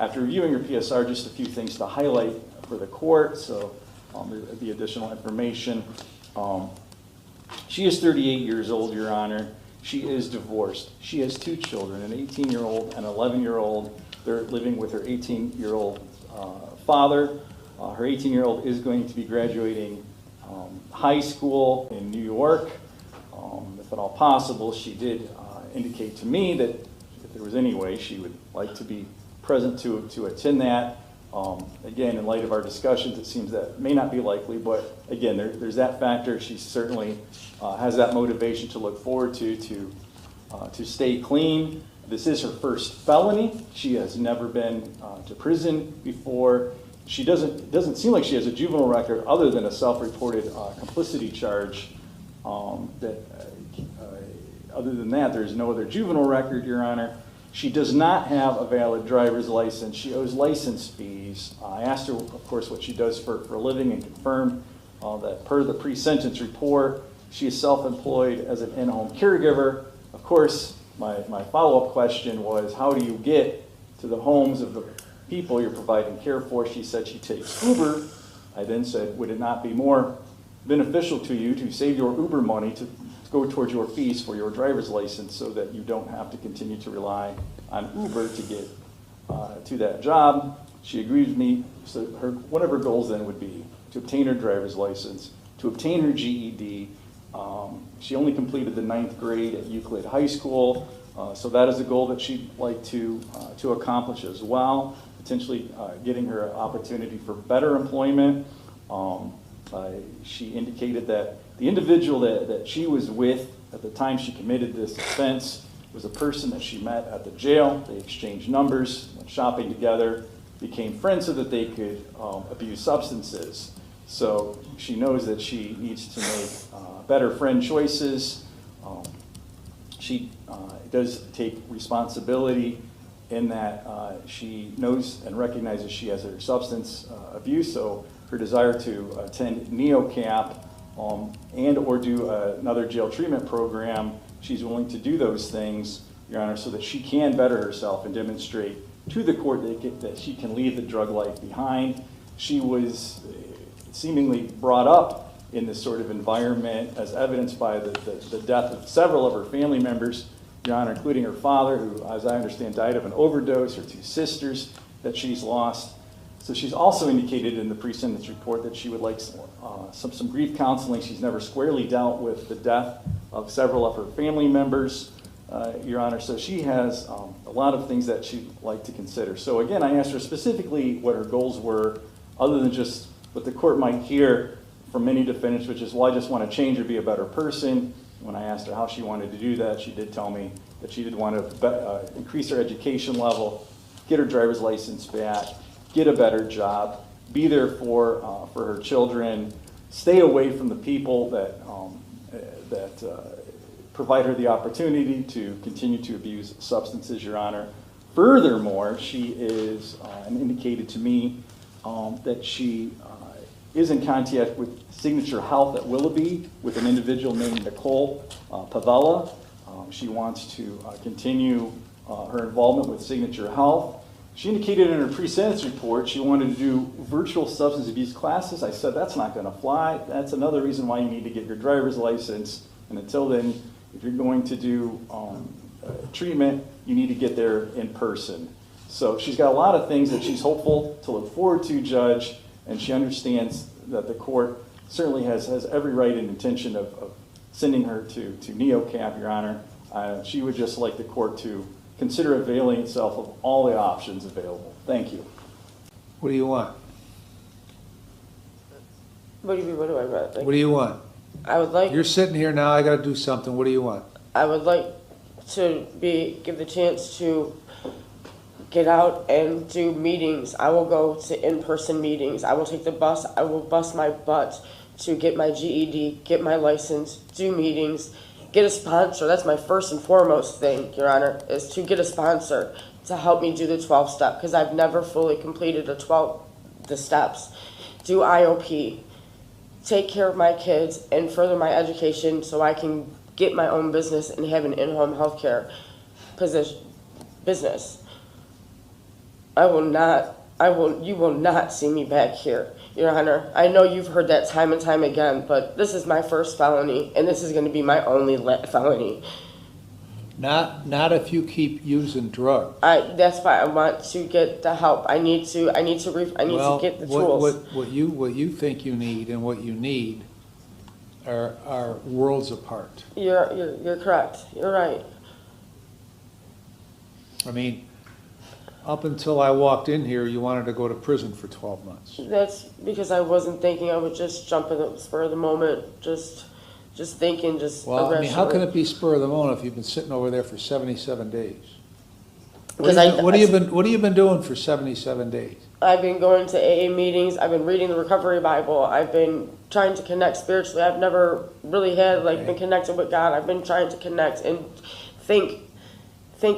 After reviewing her PSR, just a few things to highlight for the court, so there'll be additional information. She is 38 years old, Your Honor. She is divorced. She has 2 children, an 18-year-old and an 11-year-old. They're living with her 18-year-old father. Her 18-year-old is going to be graduating high school in New York. If at all possible, she did indicate to me that if there was any way, she would like to be present to attend that. Again, in light of our discussions, it seems that may not be likely, but again, there's that factor. She certainly has that motivation to look forward to stay clean. This is her first felony. She has never been to prison before. She doesn't seem like she has a juvenile record other than a self-reported complicity charge. Other than that, there's no other juvenile record, Your Honor. She does not have a valid driver's license. She owes license fees. I asked her, of course, what she does for a living and confirmed that per the pre-sentence report, she is self-employed as an in-home caregiver. Of course, my follow-up question was, how do you get to the homes of the people you're providing care for? She said she takes Uber. I then said, would it not be more beneficial to you to save your Uber money to go towards your fees for your driver's license so that you don't have to continue to rely on Uber to get to that job? She agreed with me. So one of her goals then would be to obtain her driver's license, to obtain her GED. She only completed the 9th grade at Euclid High School, so that is a goal that she'd like to accomplish as well, potentially getting her an opportunity for better employment. She indicated that the individual that she was with at the time she committed this offense was a person that she met at the jail. They exchanged numbers, went shopping together, became friends so that they could abuse substances. So she knows that she needs to make better friend choices. She does take responsibility in that she knows and recognizes she has her substance abuse, so her desire to attend NeoCap and or do another jail treatment program, she's willing to do those things, Your Honor, so that she can better herself and demonstrate to the court that she can leave the drug life behind. She was seemingly brought up in this sort of environment as evidenced by the death of several of her family members, Your Honor, including her father, who, as I understand, died of an overdose, her 2 sisters that she's lost. So she's also indicated in the pre-sentence report that she would like some grief counseling. She's never squarely dealt with the death of several of her family members, Your Honor. So she has a lot of things that she'd like to consider. So again, I asked her specifically what her goals were, other than just what the court might hear from many defendants, which is, well, I just want to change or be a better person. When I asked her how she wanted to do that, she did tell me that she did want to increase her education level, get her driver's license back, get a better job, be there for her children, stay away from the people that provide her the opportunity to continue to abuse substances, Your Honor. Furthermore, she is indicated to me that she is in contact with Signature Health at Willoughby with an individual named Nicole Pavella. She wants to continue her involvement with Signature Health. She indicated in her pre-sentence report she wanted to do virtual substance abuse classes. I said, that's not going to fly. That's another reason why you need to get your driver's license. And until then, if you're going to do treatment, you need to get there in person. So she's got a lot of things that she's hopeful to look forward to, Judge, and she understands that the court certainly has every right and intention of sending her to NeoCap, Your Honor. She would just like the court to consider availing itself of all the options available. Thank you. What do you want? What do you mean, what do I want? Like, What do you want? I would like, You're sitting here now, I gotta do something. What do you want? I would like to give the chance to get out and do meetings. I will go to in-person meetings. I will take the bus. I will bust my butt to get my GED, get my license, do meetings, get a sponsor. That's my first and foremost thing, Your Honor, is to get a sponsor to help me do the 12-step, because I've never fully completed the steps. Do IOP, take care of my kids, and further my education so I can get my own business and have an in-home healthcare business. You will not see me back here, Your Honor. I know you've heard that time and time again, but this is my first felony, and this is going to be my only felony. Not if you keep using drugs. That's why I want to get the help. I need to get the tools. What you think you need and what you need are worlds apart. You're correct. You're right. I mean, up until I walked in here, you wanted to go to prison for 12 months. That's because I wasn't thinking I would just jump in the spur of the moment, just thinking, Well, I mean, how can it be spur of the moment if you've been sitting over there for 77 days? Because What have you been doing for 77 days? I've been going to AA meetings. I've been reading the Recovery Bible. I've been trying to connect spiritually. I've never really had been connected with God. I've been trying to connect and think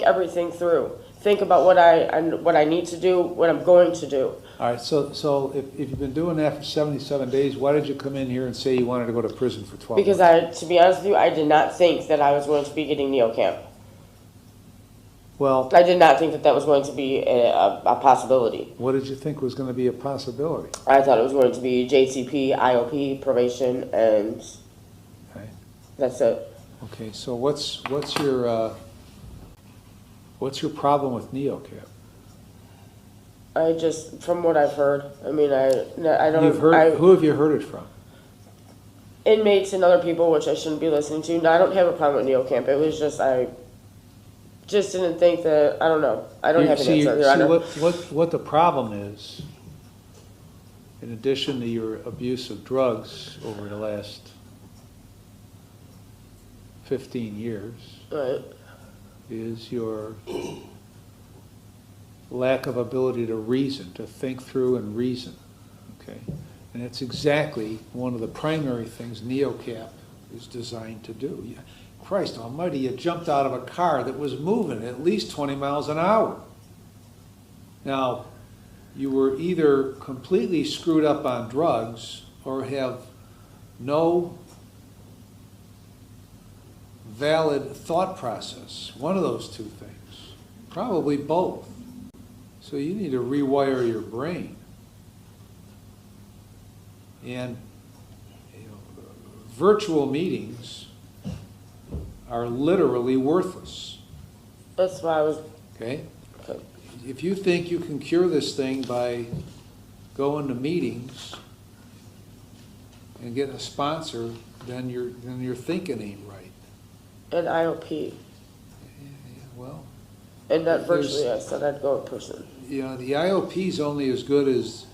everything through. Think about what I need to do, what I'm going to do. All right, so if you've been doing that for 77 days, why did you come in here and say you wanted to go to prison for 12 Because months? to be honest with you, I did not think that I was going to be getting NeoCamp. Well, I did not think that was going to be a possibility. what did you think was going to be a possibility? I thought it was going to be JCP, IOP, probation, and Okay. that's it. Okay, so what's your problem with NeoCap? From what I've heard, I mean, I don't. Who have you heard it from? Inmates and other people, which I shouldn't be listening to. No, I don't have a problem with NeoCamp. It was just I just didn't think that. I don't know. I don't have an answer, Your Honor. What the problem is, in addition to your abuse of drugs over the last 15 years, Right. is your lack of ability to reason, to think through and reason, okay? And that's exactly one of the primary things NeoCap is designed to do. Christ almighty, you jumped out of a car that was moving at least 20 miles an hour. Now, you were either completely screwed up on drugs or have no valid thought process. One of those two things. Probably both. So you need to rewire your brain. And virtual meetings are literally worthless. That's why I was. Okay? If you think you can cure this thing by going to meetings and getting a sponsor, then your thinking ain't right. And IOP. Well, And not virtually, I said I'd go in person. the IOP is only as good as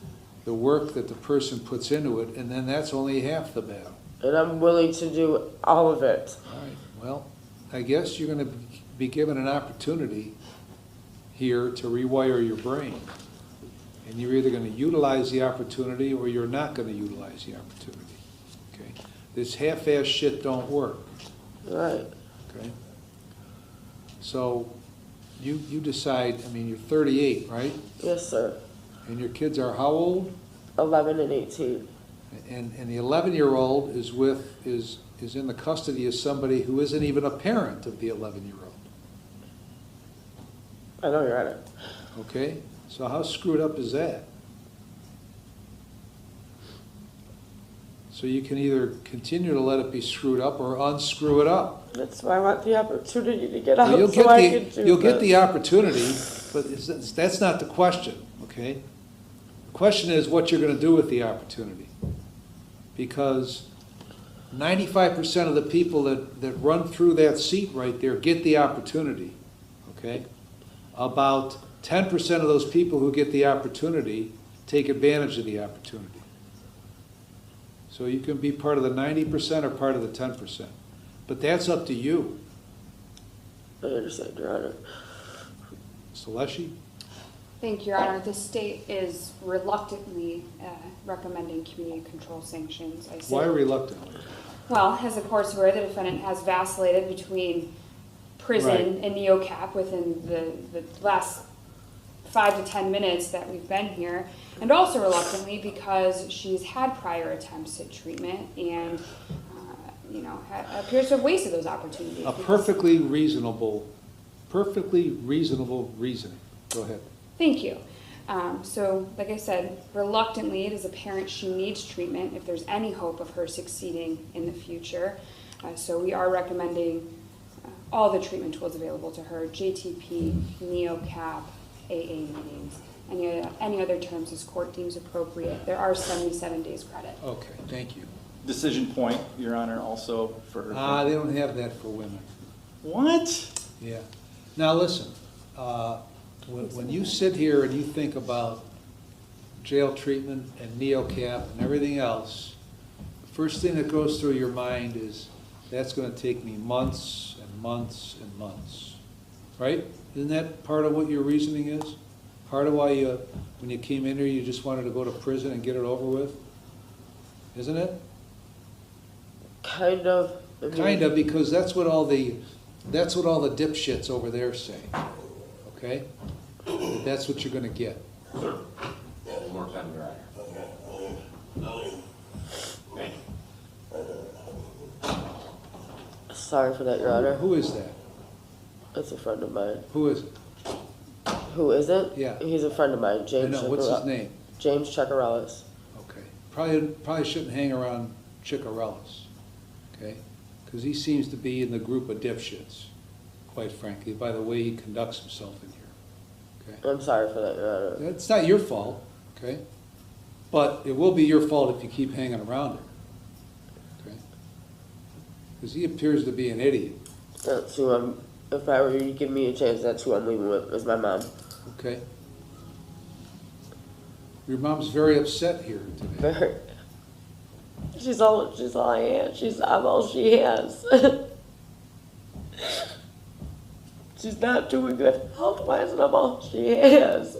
the work that the person puts into it, and then that's only half the battle. And I'm willing to do all of it. All right, well, I guess you're going to be given an opportunity here to rewire your brain. And you're either going to utilize the opportunity or you're not going to utilize the opportunity. Okay? This half-ass shit don't work. Right. Okay? So you decide, I mean, you're 38, right? Yes, sir. And your kids are how old? 11 and 18. And the 11-year-old is in the custody of somebody who isn't even a parent of the 11-year-old. I know, Your Honor. Okay? So how screwed up is that? So you can either continue to let it be screwed up or unscrew it up. That's why I want the opportunity to get out. Now, you'll get the opportunity, but that's not the question, okay? The question is what you're going to do with the opportunity. Because 95% of the people that run through that seat right there get the opportunity, okay? About 10% of those people who get the opportunity take advantage of the opportunity. So you can be part of the 90% or part of the 10%. But that's up to you. I understand, Your Honor. Saleshi? Thank you, Your Honor. The state is reluctantly recommending community control sanctions. Why reluctantly? Well, as the court's aware, the defendant has vacillated between prison and NeoCap within the last 5 to 10 minutes that we've been here, and also reluctantly because she's had prior attempts at treatment and appears to have wasted those opportunities. A perfectly reasonable reasoning. Go ahead. Thank you. So, like I said, reluctantly, it is apparent she needs treatment if there's any hope of her succeeding in the future. So we are recommending all the treatment tools available to her: JTP, NeoCap, AA meetings, any other terms this court deems appropriate. There are 77 days credit. Okay, thank you. Decision point, Your Honor, also for her. They don't have that for women. What? Yeah. Now, listen, when you sit here and you think about jail treatment and NeoCap and everything else, the first thing that goes through your mind is, that's gonna take me months and months and months, right? Isn't that part of what your reasoning is? Part of why you, when you came in here, you just wanted to go to prison and get it over with? Isn't it? Kind of. Kind of, because that's what all the dipshits over there say, okay? That's what you're gonna get. Sir, one more time, Your Honor. Thank you. Sorry for that, Your Honor. Who is that? That's a friend of mine. Who is it? Who is it? Yeah. He's a friend of mine, I James. know, what's his name? James Checkarellis. Okay. Probably shouldn't hang around Chickarellis, okay? Because he seems to be in the group of dipshits, quite frankly, by the way he conducts himself in here, okay? I'm sorry for that, Your Honor. It's not your fault, okay? But it will be your fault if you keep hanging around him, okay? Because he appears to be an idiot, That's who I'm, if I were you to give me a chance, that's who I'm leaving with, is my mom. okay? Your mom's very upset here today. Very. She's all I am. I'm all she has. She's not doing good health-wise, and I'm all she has.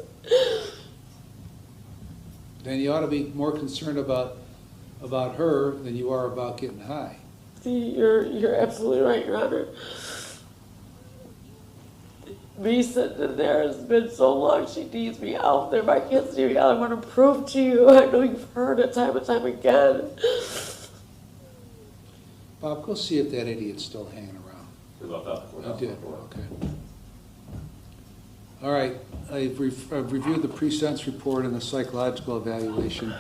Then you ought to be more concerned about her than you are about getting high. See, you're absolutely right, Your Honor. Me sitting in there has been so long, she needs me out there. My kids need me out. I want to prove to you. I know you've heard it time and time again. Bob, go see if that idiot's still hanging around. We left out the You courthouse did, before. okay. All right, I've reviewed the pre-sentence report and the psychological evaluation.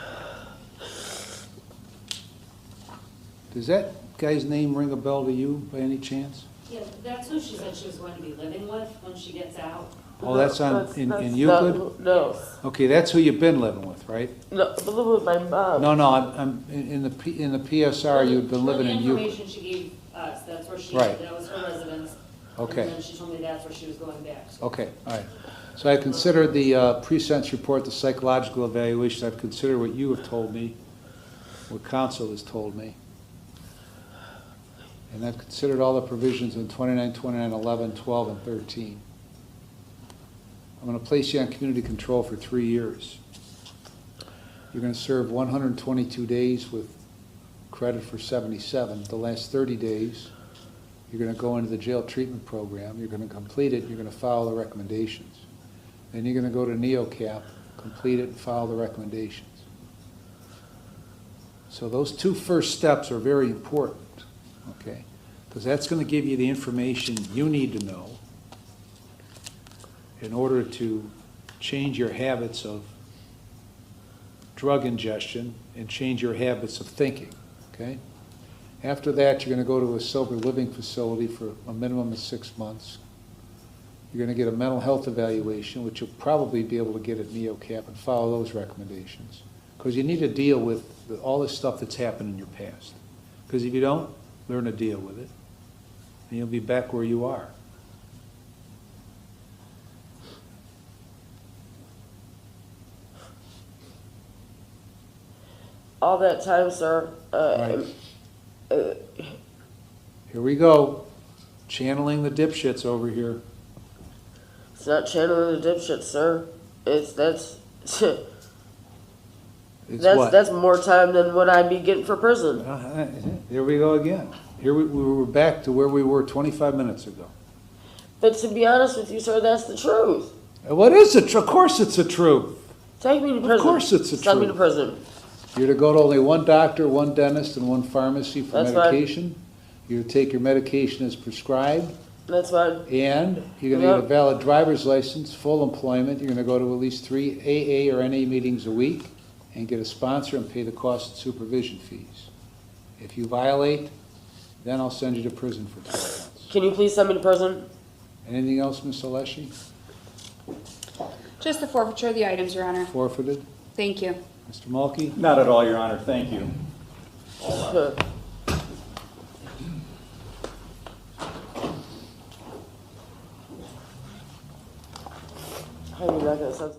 Does that guy's name ring a bell to you by any chance? Yeah, that's who she said she was going to be living with when she gets out. Oh, that's in That's Euclid? No. Okay, that's who you've been living with, right? No, I'm living with my mom. No, I'm in the PSR, you've been living in The Euclid. information she gave us, that's where she, Right. that was her residence. Okay. And then she told me that's where she was going back to. Okay, all right. So I considered the pre-sentence report, the psychological evaluation, I've considered what you have told me, what counsel has told me. And I've considered all the provisions in 29, 29, 11, 12, and 13. I'm going to place you on community control for 3 years. You're going to serve 122 days with credit for 77. The last 30 days, you're going to go into the jail treatment program. You're going to complete it. You're going to follow the recommendations. Then you're going to go to NeoCap, complete it, and follow the recommendations. So those two first steps are very important, okay? Because that's going to give you the information you need to know in order to change your habits of drug ingestion and change your habits of thinking, okay? After that, you're going to go to a sober living facility for a minimum of 6 months. You're going to get a mental health evaluation, which you'll probably be able to get at NeoCap, and follow those recommendations. Because you need to deal with all this stuff that's happened in your past. Because if you don't, learn to deal with it, and you'll be back where you are. All that time, sir. Right. Here we go. Channeling the dipshits over here. It's not channeling the dipshit, sir. That's It's what? that's more time than what I'd be getting for prison. Here we go again. Here we were back to where we were 25 minutes ago. But to be honest with you, sir, that's the truth. What is the truth? Of course it's the truth. Take me to prison. Of course it's the Send me to truth. prison. You're to go to only one doctor, one dentist, and one pharmacy for That's right. medication. You're to take your medication as prescribed. That's fine. And you're gonna get a Yep. valid driver's license, full employment, you're gonna go to at least 3 AA or NA meetings a week, and get a sponsor and pay the cost of supervision fees. If you violate, then I'll send you to prison for 12 months. Can you please send me to prison? Anything else, Ms. Alessi? Just the forfeiture of the items, Your Honor. Forfeited? Thank you. Mr. Mulkey? Not at all, Your Honor, thank you. How are you not gonna send